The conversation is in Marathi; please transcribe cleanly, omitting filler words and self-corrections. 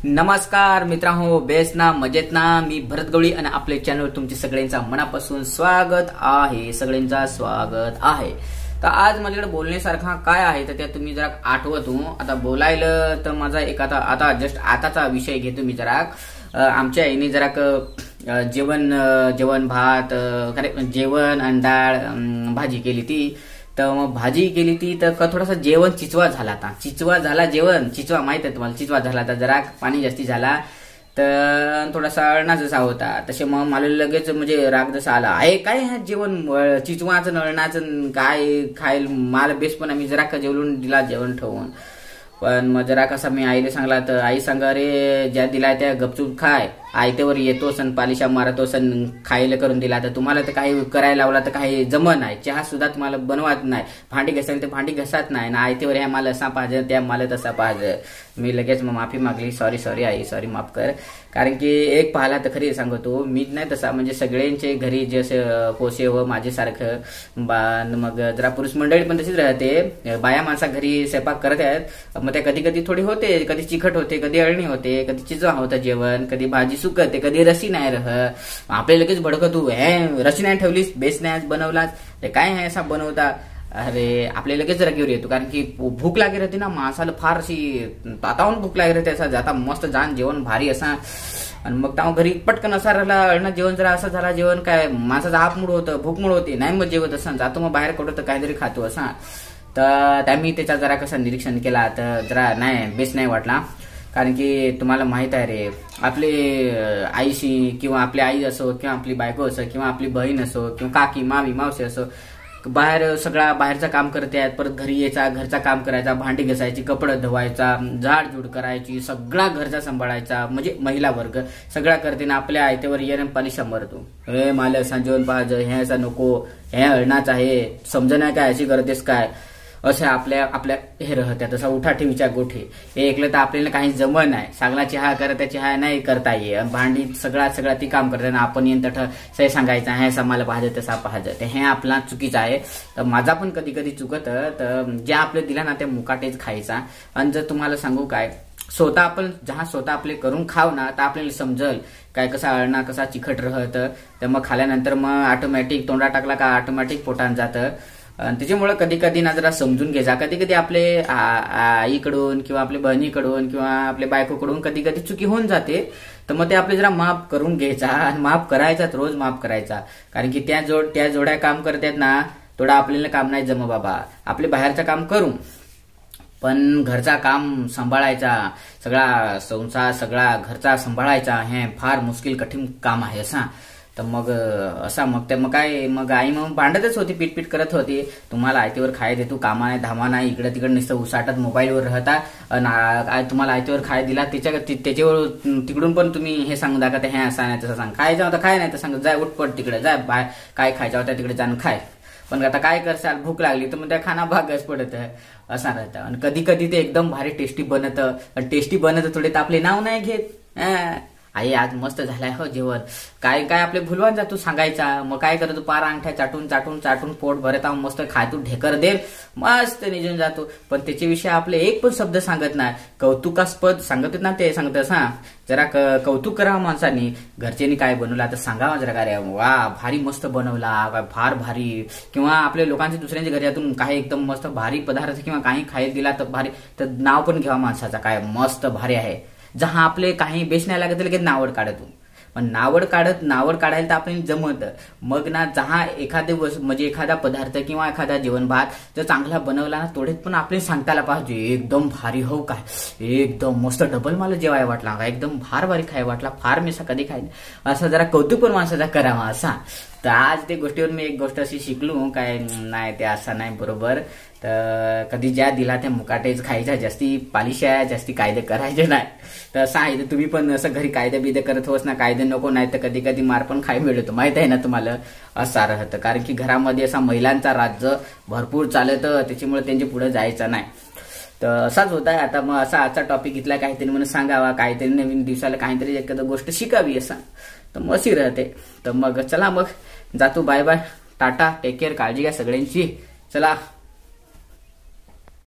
नमस्कार मित्रांनो, बेस्ट ना मजेत ना. मी भरत गवळी आणि आपले चॅनल तुमचे सगळ्यांचा मनापासून स्वागत आहे. तर आज माझ्याकडे बोलण्यासारखा काय आहे तर त्या तुम्ही जरा आठवतो. आता बोलायला तर माझा एक आता जस्ट आताचा विषय घेतो मी जरा. आमच्या आईने जरा जेवण भात जेवण आणि डाळ भाजी केली ती. तर मग भाजी केली ती तर थोडासा जेवण चिचवा झाला. जेवण चिचवा माहित आहे तुम्हाला, चिचवा झाला तर जरा पाणी जास्ती झाला तर थोडासा अळणा जसा होता तसे मग मला लगेच म्हणजे राग जसा आला आहे. काय ह्या जेवण चिचवाचं नळणाचं काय खायला मला बेस. पण आम्ही जरा का जेवून दिला जेवण ठेवून. पण मग जरा कसा मी आईला सांगला तर आई सांगा रे ज्या दिलाय त्या गपचूप खाय. आयतेवर येतोस आणि पालिशा मारतोस आणि खायला करून दिला तर तुम्हाला तर काही करायला लावला तर काही जमत नाही. चहा सुद्धा तुम्हाला बनवत नाही. भांडी घासायला तर भांडी घासत नाही ना. आयतेवर ह्या मला असा पाहिजे त्या मला तसा पाहिजे. मी लगेच मग माफी मागली. सॉरी आई, सॉरी माफ कर. कारण की एक पाहिला तर खरी सांगतो मी नाही तसा म्हणजे सगळ्यांचे घरी जसे पोसे व माझ्यासारखं मग जरा पुरुष मंडळी पण तशीच राहते. बाया माणसा घरी स्वयंपाक करत आहेत. मग त्या कधी थोडी होते, कधी चिकट होते, कधी अळणी होते, कधी चिचवा होतं जेवण, कधी भाजी सुकते, कधी रसी नाही आपल्या लगेच भडकतू रसी नाही ठेवलीस, बेस नाही बनवलाच ते काय आहे असा बनवता. अरे आपल्या लगेच रगीवर येतो. कारण की भूक लागली राहते ना माणसाला, फार अशी तातावून भूक लागली राहते. असा जाता मस्त जाण जेवण भारी असा. आणि मग तेव्हा घरी पटकन असा राहिला अळणं जेवण जरा असं झाला. जेवण काय माणसाचा हापमूड होतं, भूकमूड होती नाही मग जेवत असं जातो मग बाहेर कुठं तर काहीतरी खातो असा. तर त्या मी त्याचा जरा कसा निरीक्षण केला तर जरा नाही बेस नाही वाटला. कारण की तुम्हाला माहित आहे रे आपले आईशी किंवा आपली आई असो किंवा आपली बायको असो किंवा आपली बहीण असो किंवा काकी मावी मावशी असो बाहेर सगळा बाहेरचं काम करते आहेत. परत घरी यायचा, घरचा काम करायचा, भांडी घासायची, कपडे धुवायचा, झाडझूड करायची, सगळा घरचा सांभाळायचा म्हणजे महिला वर्ग सगळा करते ना. आपल्या आयतेवर येणं पालिशा मरतो. हे मला सांजेवन पाहिजे, हे असं नको, हे हळणाच आहे, समजण्या काय अशी करतेस काय असं आपल्या हे राहत्या. तसा उठा ठेवीच्या गोठे हे ऐकलं तर आपल्याला काही जमत नाही. सांगला चहा करत चहा नाही करता ये, भांडी सगळा ती काम करते ना. आपण येऊन तठ सही सांगायचं हे असा मला पाहिजे तसा पाहिजे ते हे आपला चुकीचं आहे. तर माझा पण कधी चुकत तर ज्या आपले दिला ना त्या मुकाटेच खायचा. आणि जर तुम्हाला सांगू काय स्वतः आपले करून खाव ना तर आपल्याला समजल काय कसा अळणा कसा चिकट राहतं. तर मग खाल्यानंतर मग ऑटोमॅटिक तोंडा टाकला का ऑटोमॅटिक पोटात जातं. त्याच्यामुळे कधी ना जरा समजून घ्यायचा. कधी आपले आईकडून किंवा आपल्या बहिणीकडून किंवा आपल्या बायकोकडून कधी चुकी होऊन जाते. तर मग ते आपले जरा माफ करून घ्यायचा आणि माफ करायचा, रोज माफ करायचा. कारण की त्या जोड्या काम करतात ना थोडा आपल्याला काम नाही जम बाबा. आपले बाहेरचं काम करू पण घरचा काम सांभाळायचा, सगळा संसार सगळा घरचा सांभाळायचा हे फार मुश्किल कठीण काम आहे असा. तर मग मग आई मग भांडतच होती, पीट करत होती. तुम्हाला आयतीवर खाय देतो, कामा नाही धामा नाही, इकडे तिकडे नुसतं उसाटत मोबाईलवर राहता. तुम्हाला आयतीवर खाय दिला त्याच्यावर तिकडून पण तुम्ही हे सांगू दाखवा हे असं नाही तसं सांग. खायचं होतं खाय नाही तर सांग जाय उठपट तिकडे जाय बाय काय खायचं होता तिकडे जाणं खाय. पण आता काय करशाल भूक लागली तर मग त्या खाना भागच पडत असा राहतं. आणि कधी ते एकदम भारी टेस्टी बनत थोडे तर आपले नाव नाही घेत. आई आज मस्त झालाय हो जेवण काय आपले भुलवान जातो सांगायचा. मग काय करतो पार अंगठ्या चाटून पोट भरत आहो मस्त खायतू ढेकर दे मस्त निघून जातो. पण त्याच्याविषयी आपले एक पण शब्द सांगत नाही. कौतुकास्पद सांगत ना ते सांगत हा जरा कौतुक करावं माणसांनी. घरच्यांनी काय बनवलं आता सांगावं जरा काय वा भारी मस्त बनवला फार भारी. किंवा आपल्या लोकांच्या दुसऱ्यांच्या घरातून काही एकदम मस्त भारी पदार्थ किंवा काही खायला दिला तर भारी तर नाव पण घ्यावा माणसाचा काय मस्त भारी आहे. जहा आपले काही बेस नाही लागत लगेच नावड काढतो. पण नावड काढायला तर आपण जमत. मग ना जहा म्हणजे एखादा पदार्थ किंवा एखादा जेवण भात जर चांगला बनवला ना थोडेच पण आपले सांगताला पाहिजे एकदम भारी हो काय एकदम मस्त डबल मला जेवाय वाटला का एकदम भारी खाय वाटला फार मी कधी खायला असं जरा कौतुक पण माणसाचा करावा असा. तर आज ते गोष्टीवर मी एक गोष्ट अशी शिकलो काय नाही ते असं नाही बरोबर. तर कधी ज्या दिला त्या मुकाटेच खायच्या, जास्ती पालिशा जास्ती कायदे करायचे नाही. तर असं आहे तर तुम्ही पण असं घरी कायदे बिदे करत होस ना कायदे नको नाही तर कधी मार पण खाय मिळतो माहित आहे ना तुम्हाला असं राहतं. कारण की घरामध्ये असा महिलांचा राज्य भरपूर चालत त्याच्यामुळे त्यांच्या पुढे जायचं नाही. तर असाच होत आहे. आता मग असा आजचा टॉपिक घेतला काहीतरी म्हणून सांगावा, काहीतरी नवीन दिवसाला काहीतरी एखादा गोष्ट शिकावी असा. तर मग अशी राहते. तर मग चला मग जातो बाय टाटा टेक केअर काळजी घ्या सगळ्यांची. चला.